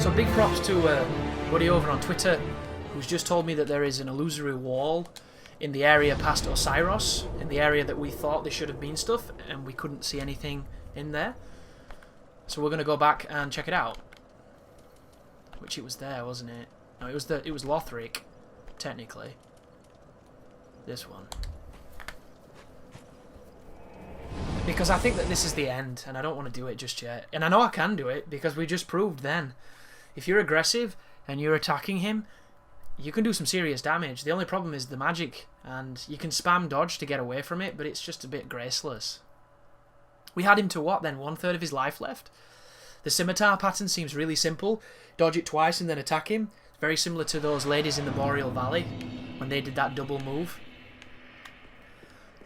So big props to buddy over on Twitter, who's just told me that there is an illusory wall in the area past Osiris, in the area that we thought there should have been stuff, and we couldn't see anything in there. So we're going to go back and check it out. Which it was there, wasn't it? No, it was Lothric, technically. This one. Because I think that this is the end, and I don't want to do it just yet. And I know I can do it, because we just proved then. If you're aggressive, and you're attacking him, you can do some serious damage. The only problem is the magic, and you can spam dodge to get away from it, but it's just a bit graceless. We had him to what then? 1/3 of his life left? The scimitar pattern seems really simple. Dodge it twice and then attack him. Very similar to those ladies in the Boreal Valley, when they did that double move.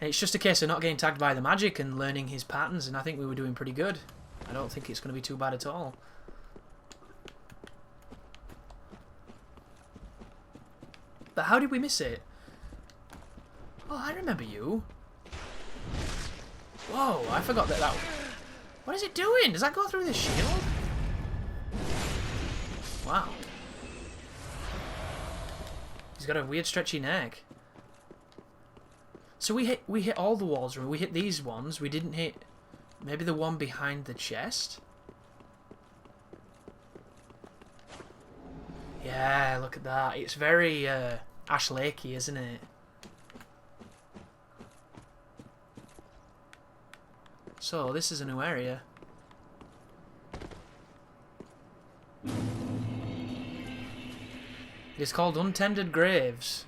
And it's just a case of not getting tagged by the magic and learning his patterns, and I think we were doing pretty good. I don't think it's going to be too bad at all. But how did we miss it? Oh, I remember you. Whoa, I forgot that. What is it doing? Does that go through the shield? Wow. He's got a weird stretchy neck. So we hit all the walls. We hit these ones. We didn't hit maybe the one behind the chest. Yeah, look at that. It's very Ash Lakey, isn't it? So this is a new area. It's called Untended Graves.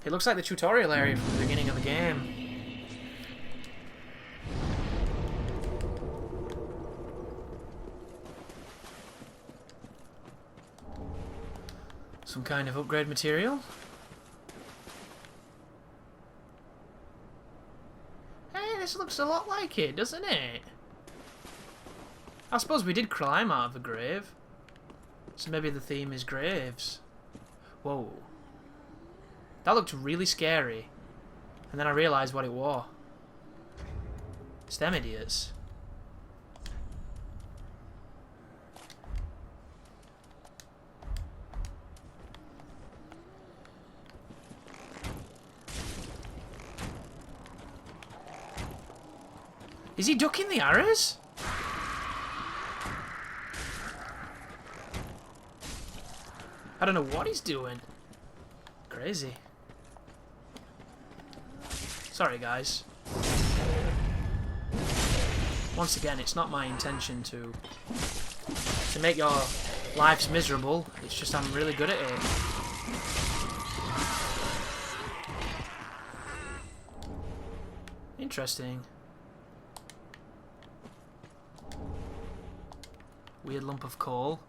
It looks like the tutorial area from the beginning of the game. Some kind of upgrade material. Hey, this looks a lot like it, doesn't it? I suppose we did climb out of a grave. So maybe the theme is graves. Whoa. That looked really scary. And then I realised what it was. It's them idiots. Is he ducking the arrows? I don't know what he's doing. Crazy. Sorry, guys. Once again, it's not my intention to make your lives miserable. It's just I'm really good at it. Interesting. Weird lump of coal.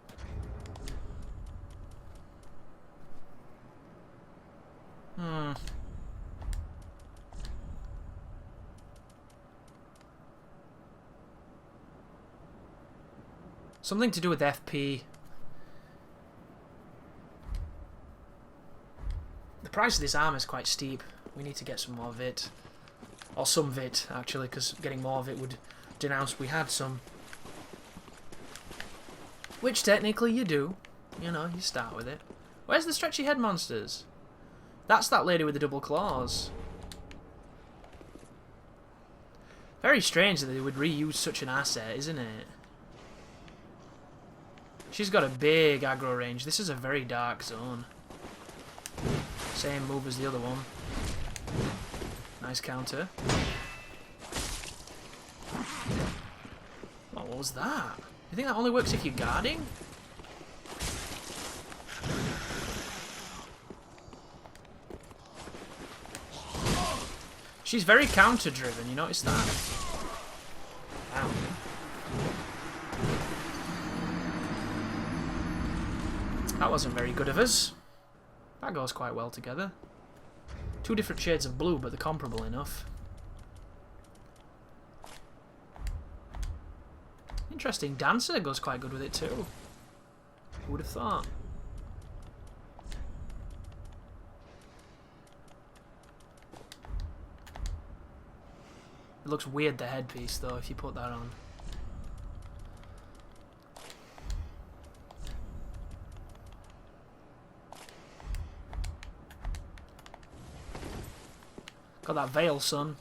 Something to do with FP. The price of this armor is quite steep. We need to get some more of it. Or some of it, actually, because getting more of it would denounce we had some. Which technically you do. You know, you start with it. Where's the stretchy head monsters? That's that lady with the double claws. Very strange that they would reuse such an asset, isn't it? She's got a big aggro range. This is a very dark zone. Same move as the other one. Nice counter. Oh, what was that? You think that only works if you're guarding? She's very counter-driven, you notice that? Wow. That wasn't very good of us. That goes quite well together. Two different shades of blue, but they're comparable enough. Interesting. Dancer goes quite good with it too. Who would have thought? It looks weird, the headpiece, though, if you put that on. Got that veil, son.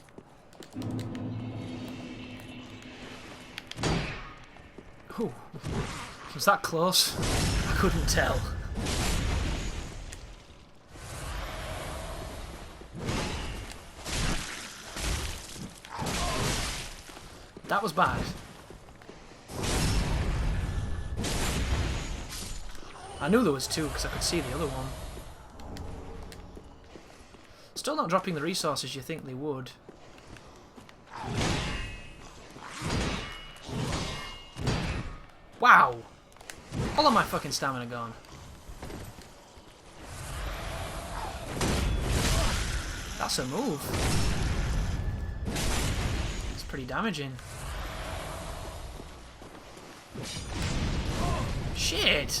Ooh. Was that close? I couldn't tell. That was bad. I knew there was two because I could see the other one. Still not dropping the resources you think they would. Wow! All of my fucking stamina gone. That's a move. It's pretty damaging. Shit!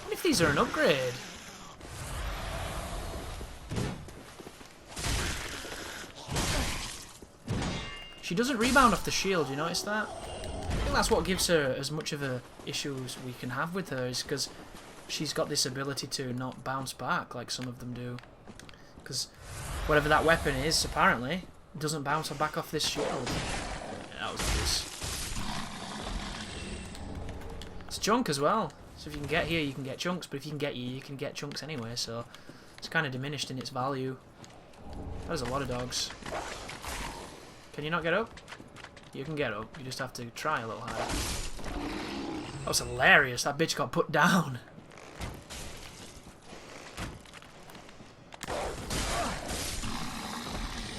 What if these are an upgrade? She doesn't rebound off the shield, you notice that? I think that's what gives her as much of a issue as we can have with her, is because she's got this ability to not bounce back like some of them do. Because whatever that weapon is, apparently, doesn't bounce back off this shield. Yeah, that was this. It's junk as well. So if you can get here, you can get chunks, but if you can get here, you can get chunks anyway, so it's kind of diminished in its value. There's a lot of dogs. Can you not get up? You can get up, you just have to try a little harder. That was hilarious, that bitch got put down.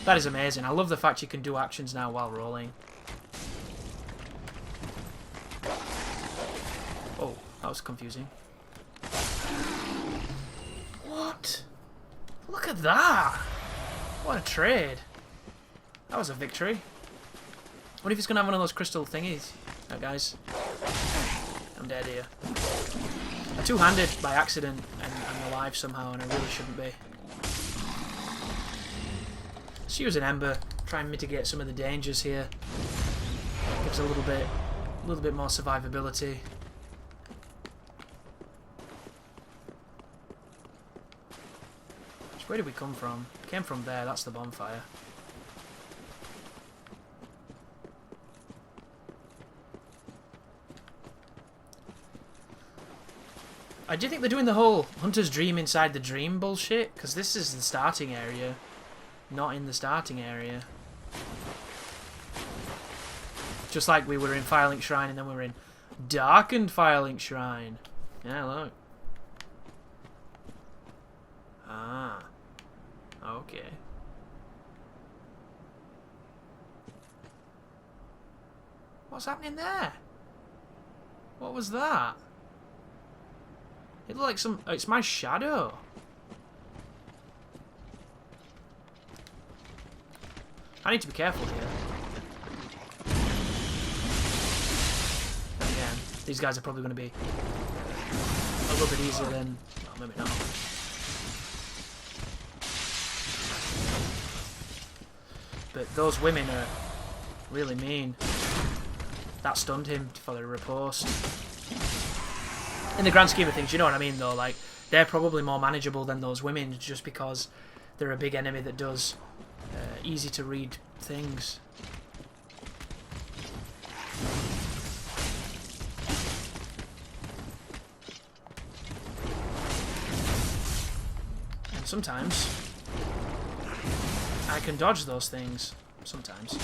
That is amazing. I love the fact you can do actions now while rolling. Oh, that was confusing. What? Look at that! What a trade. That was a victory. What if he's going to have one of those crystal thingies? Oh, guys. I'm dead here. I'm two-handed by accident and I'm alive somehow and I really shouldn't be. Let's use an Ember. Try and mitigate some of the dangers here. Gives a little bit more survivability. Where did we come from? Came from there, that's the bonfire. I do think they're doing the whole Hunter's Dream inside the dream bullshit, because this is the starting area, not in the starting area. Just like we were in Firelink Shrine and then we were in Darkened Firelink Shrine. Yeah, look. Ah. Okay. What's happening there? What was that? It looked like some... Oh, it's my shadow. I need to be careful here. Again, these guys are probably going to be a little bit easier than... Oh, maybe not. But those women are really mean. That stunned him for the riposte. In the grand scheme of things, you know what I mean though, like, they're probably more manageable than those women just because they're a big enemy that does easy to read things. And sometimes I can dodge those things. Sometimes.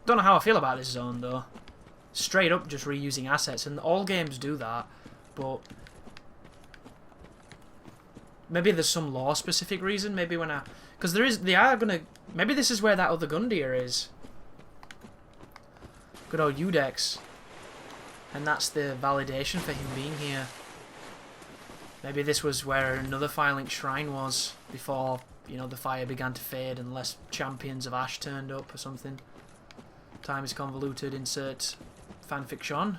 Don't know how I feel about this zone though. Straight up just reusing assets, and all games do that, but maybe there's some lore specific reason. Maybe when because they are gonna. Maybe this is where that other Gundyr is. Good old Udex, and that's the validation for him being here. Maybe this was where another Firelink Shrine was before, you know, the fire began to fade and less champions of Ash turned up or something. Time is convoluted, insert fanfiction.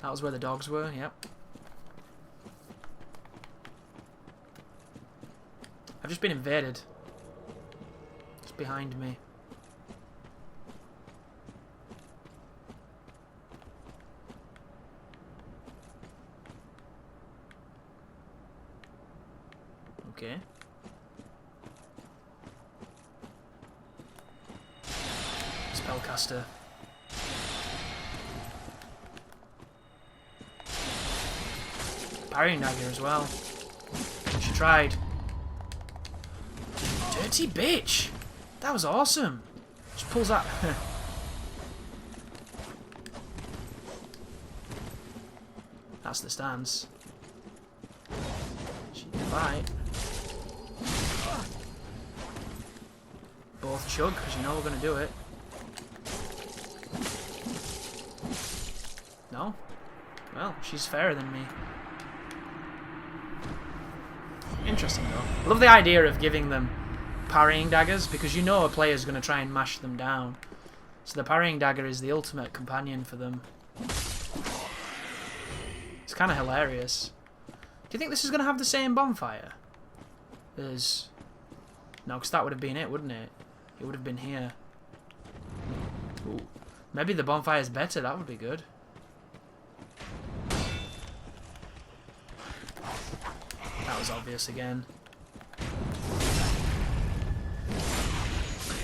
That was where the dogs were, yep. I've just been invaded. It's behind me. Okay. Spellcaster. Parrying dagger as well. She tried. Dirty bitch! That was awesome! Just pulls that. That's the stance. She can fight. Both chug, because you know we're going to do it. No? Well, she's fairer than me. Interesting though. I love the idea of giving them parrying daggers, because you know a player's going to try and mash them down. So the parrying dagger is the ultimate companion for them. It's kind of hilarious. Do you think this is going to have the same bonfire as... No, because that would have been it, wouldn't it? It would have been here. Ooh. Maybe the bonfire is better, that would be good. That was obvious again.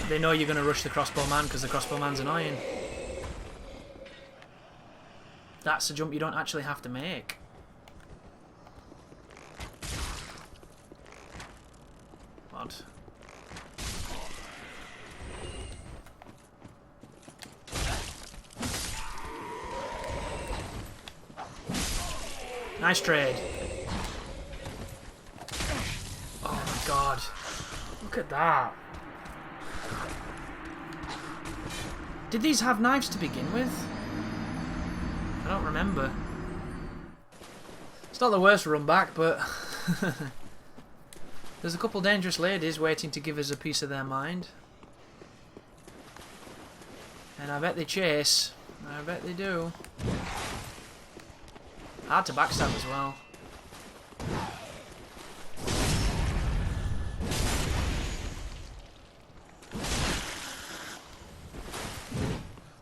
They know you're going to rush the crossbow man because the crossbow man's annoying. That's a jump you don't actually have to make. What? Nice trade. Oh my god. Look at that. Did these have knives to begin with? I don't remember. It's not the worst run back, but there's a couple dangerous ladies waiting to give us a piece of their mind. And I bet they chase. I bet they do. Hard to backstab as well.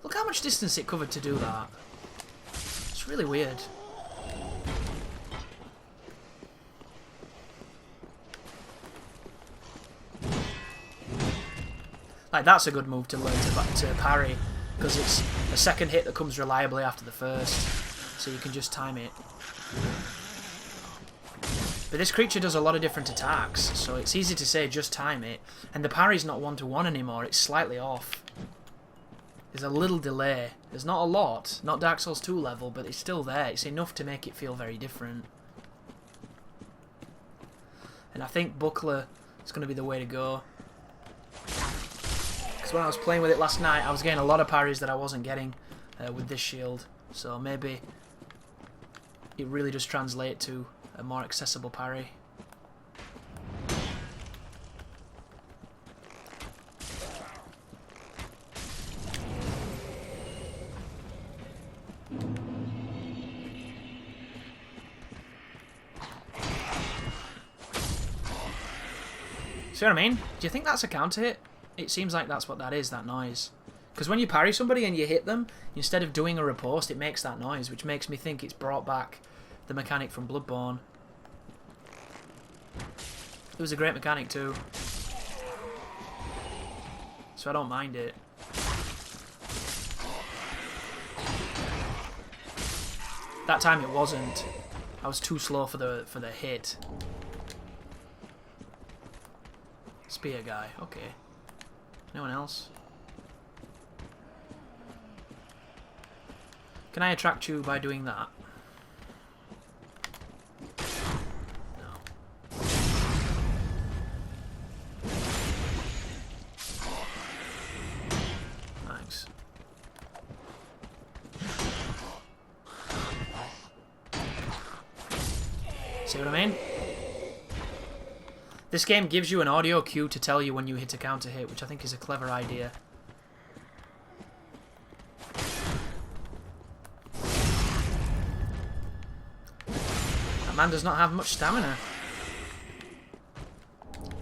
Look how much distance it covered to do that. It's really weird. Like, that's a good move to learn to parry, because it's a second hit that comes reliably after the first, so you can just time it. But this creature does a lot of different attacks, so it's easy to say just time it, and the parry's not one-to-one anymore, it's slightly off. There's a little delay. There's not a lot, not Dark Souls 2 level, but it's still there. It's enough to make it feel very different. And I think Buckler is going to be the way to go. Because when I was playing with it last night, I was getting a lot of parries that I wasn't getting with this shield. So maybe it really does translate to a more accessible parry. See what I mean? Do you think that's a counter hit? It seems like that's what that is, that noise. Because when you parry somebody and you hit them, instead of doing a riposte, it makes that noise, which makes me think it's brought back the mechanic from Bloodborne. It was a great mechanic too. So I don't mind it. That time it wasn't. I was too slow for the hit. Spear guy, okay. Anyone else? Can I attract you by doing that? No. Thanks. See what I mean? This game gives you an audio cue to tell you when you hit a counter hit, which I think is a clever idea. That man does not have much stamina.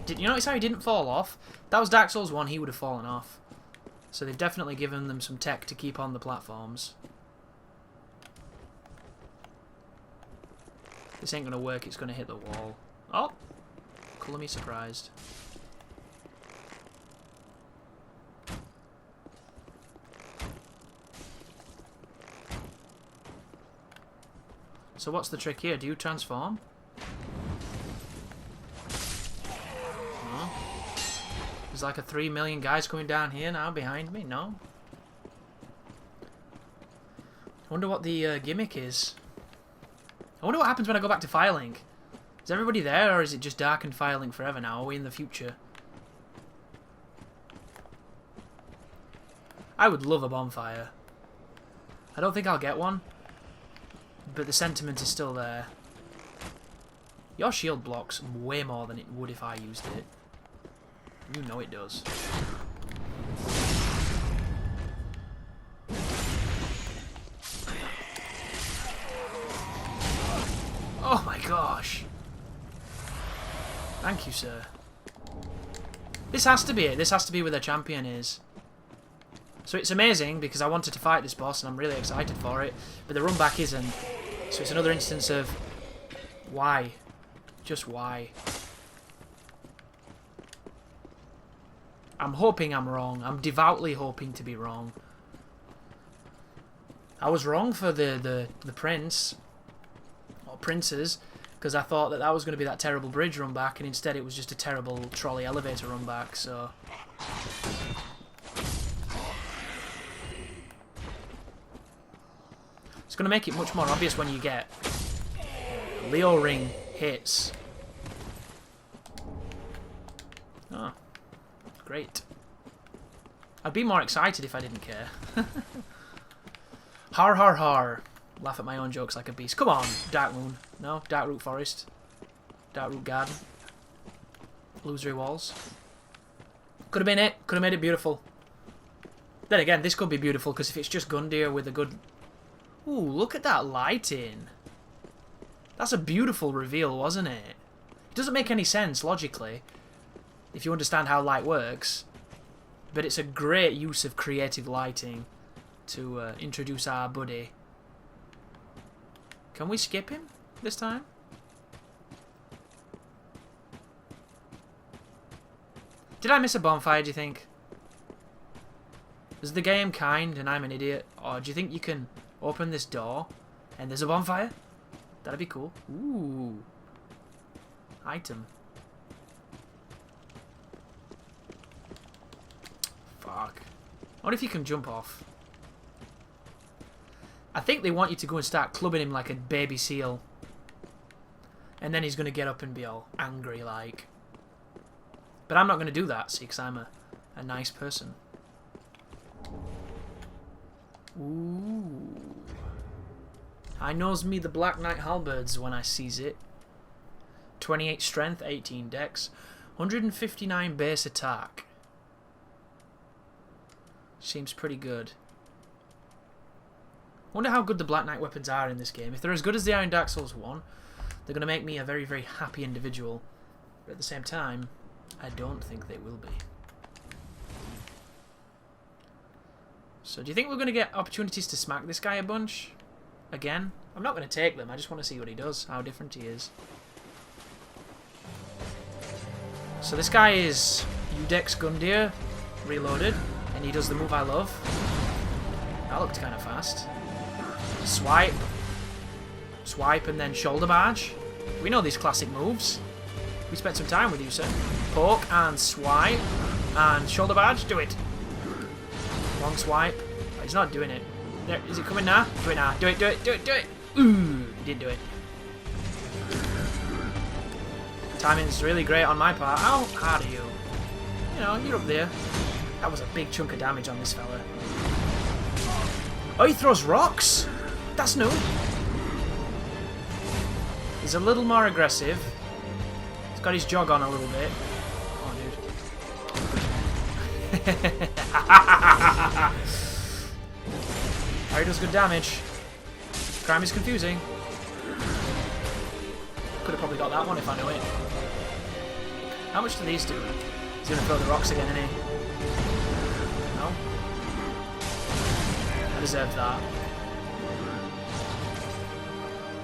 Did you notice how he didn't fall off? If that was Dark Souls 1, he would have fallen off. So they've definitely given them some tech to keep on the platforms. This ain't going to work, it's going to hit the wall. Oh! Colour me surprised. So what's the trick here? Do you transform? No. There's like a 3 million guys coming down here now behind me. No. I wonder what the gimmick is. I wonder what happens when I go back to Firelink. Is everybody there, or is it just darkened Firelink forever now? Are we in the future? I would love a bonfire. I don't think I'll get one, but the sentiment is still there. Your shield blocks way more than it would if I used it. You know it does. Oh my gosh. Thank you, sir. This has to be it. This has to be where the champion is. So it's amazing because I wanted to fight this boss and I'm really excited for it. But the run back isn't. So it's another instance of why? Just why? I'm hoping I'm wrong. I'm devoutly hoping to be wrong. I was wrong for the prince. Or princes. Because I thought that was going to be that terrible bridge run back. And instead it was just a terrible trolley elevator run back. So... it's going to make it much more obvious when you get Leo Ring hits. Oh, great. I'd be more excited if I didn't care. Har har har. Laugh at my own jokes like a beast. Come on, Dark Moon. No, Dark Root Forest. Dark Root Garden. Illusory Walls. Could have been it. Could have made it beautiful. Then again, this could be beautiful because if it's just Gundyr with a good... ooh, look at that lighting. That's a beautiful reveal, wasn't it? It doesn't make any sense logically if you understand how light works, but it's a great use of creative lighting to introduce our buddy. Can we skip him this time? Did I miss a bonfire, do you think? Is the game kind and I'm an idiot? Or do you think you can open this door and there's a bonfire? That'd be cool. Ooh. Item. Fuck. What if you can jump off? I think they want you to go and start clubbing him like a baby seal. And then he's going to get up and be all angry like. But I'm not going to do that, see, because I'm a nice person. Ooh. I knows me the Black Knight halberds when I sees it. 28 strength, 18 dex, 159 base attack. Seems pretty good. Wonder how good the Black Knight weapons are in this game. If they're as good as they are in Dark Souls 1, they're going to make me a very, very happy individual. But at the same time, I don't think they will be. So do you think we're going to get opportunities to smack this guy a bunch? Again? I'm not going to take them. I just want to see what he does, how different he is. So this guy is Udex Gundyr, reloaded, and he does the move I love. That looked kind of fast. Swipe. Swipe and then shoulder barge. We know these classic moves. We spent some time with you, sir. Poke and swipe. And shoulder barge. Do it. Long swipe. Oh, he's not doing it. There, is it coming now? Do it now. Do it, do it, do it, do it. Ooh, he did do it. Timing's really great on my part. How hard are you? You know, you're up there. That was a big chunk of damage on this fella. Oh, he throws rocks? That's new. He's a little more aggressive. He's got his jog on a little bit. Come on, dude. Harry does good damage. Crime is confusing. Could have probably got that one if I knew it. How much do these do? He's going to throw the rocks again, isn't he? No? I deserve that.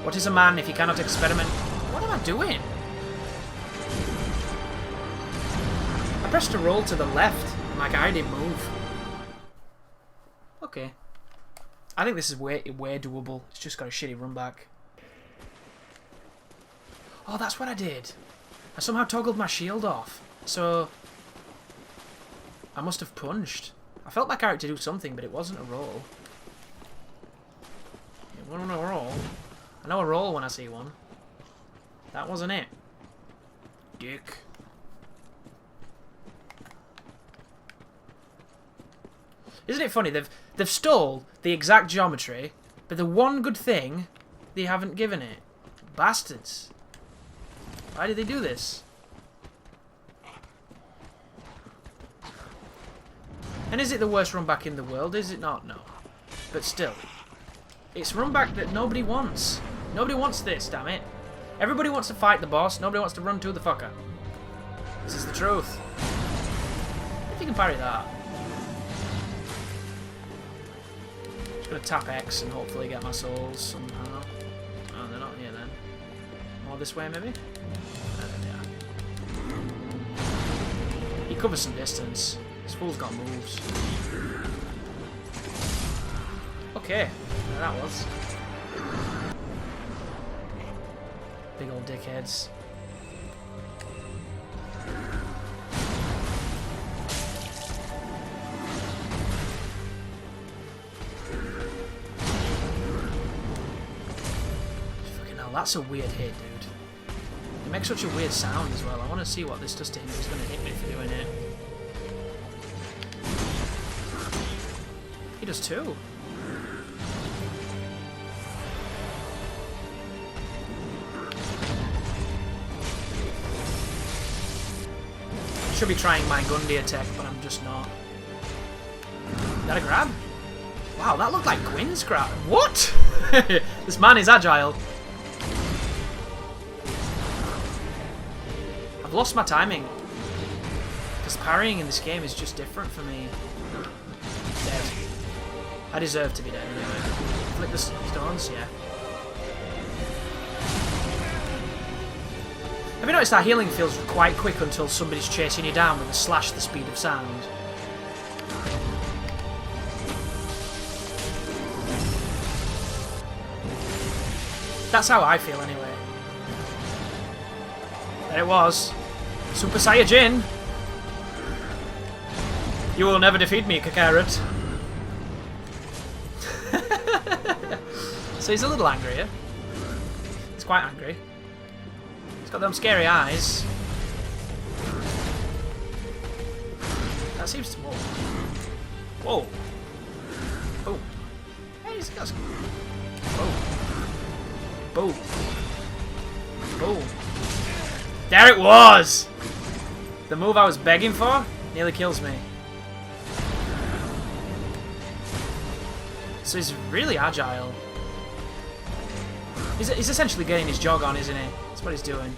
What is a man if he cannot experiment? What am I doing? pressed a roll to the left, and my guy didn't move. Okay. I think this is way doable. It's just got a shitty run back. Oh, that's what I did. I somehow toggled my shield off. So I must have punched. I felt my character do something, but it wasn't a roll. It wasn't a roll. I know a roll when I see one. That wasn't it. Dick. Isn't it funny? They've stole the exact geometry, but the one good thing they haven't given it. Bastards. Why did they do this? And is it the worst run back in the world? Is it not? No. But still. It's run back that nobody wants. Nobody wants this, damn it. Everybody wants to fight the boss. Nobody wants to run to the fucker. This is the truth. If you can parry that. Just gonna tap X and hopefully get my souls somehow. Oh, they're not here then. More this way, maybe? There they are. He covers some distance. This fool's got moves. Okay, there that was. Big old dickheads. Fucking hell, that's a weird hit, dude. It makes such a weird sound as well. I want to see what this does to him if he's going to hit me for doing it. He does too. Should be trying my Gundyr tech, but I'm just not. Is that a grab? Wow, that looked like Gwyn's grab. What? This man is agile. I've lost my timing. Because parrying in this game is just different for me. Dead. I deserve to be dead anyway. Flick the stones, yeah. Have you noticed that healing feels quite quick until somebody's chasing you down with a slash the speed of sound? That's how I feel anyway. There it was. Super Saiyajin! You will never defeat me, Kakarot. So he's a little angry here. He's quite angry. He's got them scary eyes. That seems to move. Whoa. Boom. Hey, he's got some... Boom. Boom. Boom. There it was! The move I was begging for nearly kills me. So he's really agile. He's essentially getting his jog on, isn't he? That's what he's doing.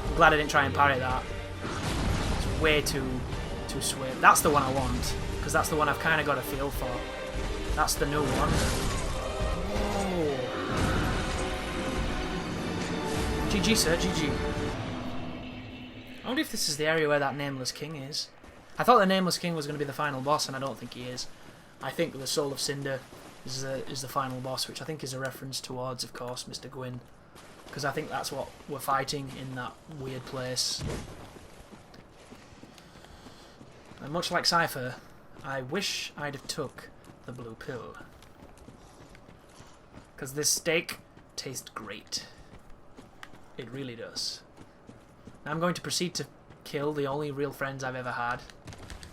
I'm glad I didn't try and parry that. It's way too swift. That's the one I want, because that's the one I've kind of got a feel for. That's the new one. Oh. GG, sir. GG. I wonder if this is the area where that Nameless King is. I thought the Nameless King was going to be the final boss, and I don't think he is. I think the Soul of Cinder is the final boss, which I think is a reference towards, of course, Mr. Gwyn. Because I think that's what we're fighting in that weird place. And much like Cypher, I wish I'd have took the blue pill. Because this steak tastes great. It really does. Now I'm going to proceed to kill the only real friends I've ever had.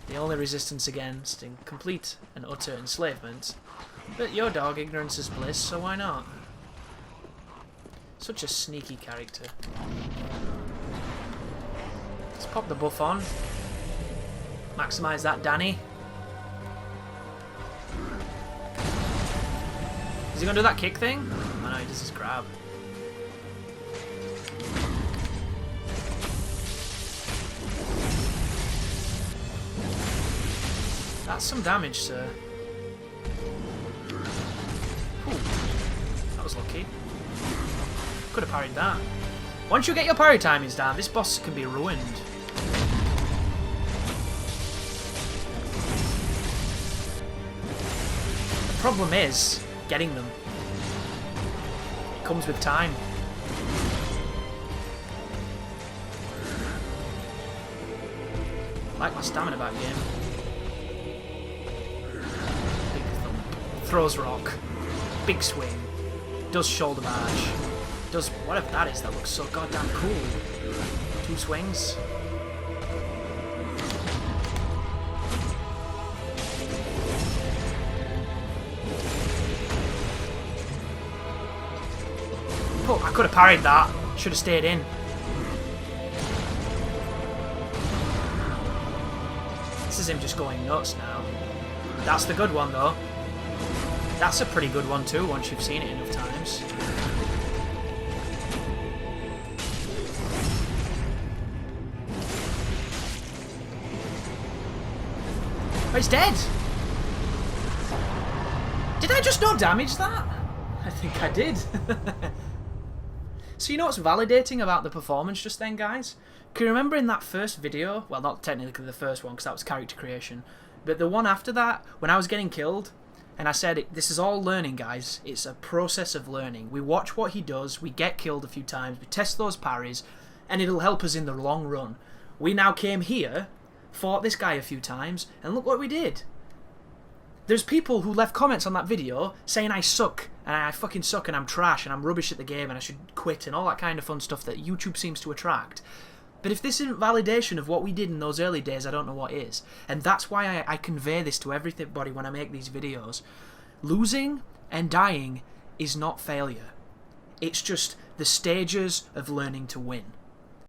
The only resistance against in complete and utter enslavement. But your dog, ignorance is bliss, so why not? Such a sneaky character. Let's pop the buff on. Maximise that Danny. Is he going to do that kick thing? Oh no, he does his grab. That's some damage, sir. Ooh, that was lucky. Could have parried that. Once you get your parry timings down, this boss can be ruined. The problem is getting them. It comes with time. I like my stamina back game. Big thump. Throws rock. Big swing. Does shoulder barge. Does whatever that is that looks so goddamn cool. 2 swings. Oh, I could have parried that. Should have stayed in. This is him just going nuts now. That's the good one though. That's a pretty good one too once you've seen it enough times. Oh, he's dead! Did I just not damage that? I think I did. So you know what's validating about the performance just then, guys? Can you remember in that first video, well, not technically the first one because that was character creation, but the one after that, when I was getting killed, and I said, this is all learning, guys. It's a process of learning. We watch what he does, we get killed a few times, we test those parries, and it'll help us in the long run. We now came here, fought this guy a few times, and look what we did. There's people who left comments on that video saying I suck, and I fucking suck, and I'm trash, and I'm rubbish at the game, and I should quit, and all that kind of fun stuff that YouTube seems to attract. But if this isn't validation of what we did in those early days, I don't know what is. And that's why I convey this to everybody when I make these videos. Losing and dying is not failure. It's just the stages of learning to win.